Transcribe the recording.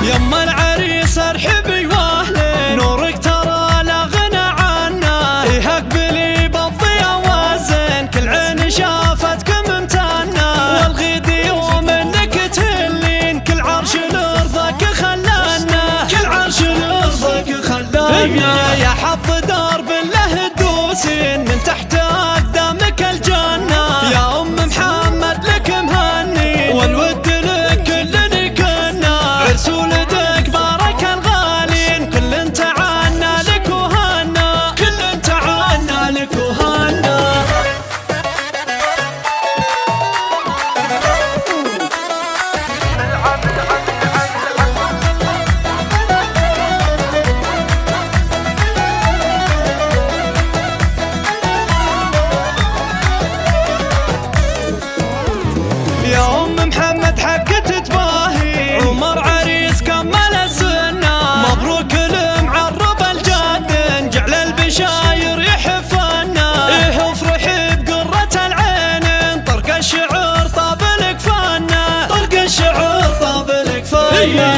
يما العريس ارحبي واهلين، نورك ترى لا غنى عنه، إيه اقبلي بالضيا والزين، كل عين شافتكم امتنة، والغيد يوم انك تهلين، كل عرش لرضاك خلانا، كل عرش لرضاك خلانا، يا حظ درب له تدوسين من تحت اقدامك الجنة، يا ام محمد لك مهني والود لك كلنا كنا، عرس ولدك بارك الغالين، كل تعنا لك وهنا، كل تعنا لك وهنا. يا ام محمد حقت تباهي، عمر عريس كمل السنة، مبروك المعرب الجد، جعل البشاير يحفنا، ايه افرحي بقرة العين، طرق الشعر طاب لك فنا، طرق الشعر طاب لك فنا.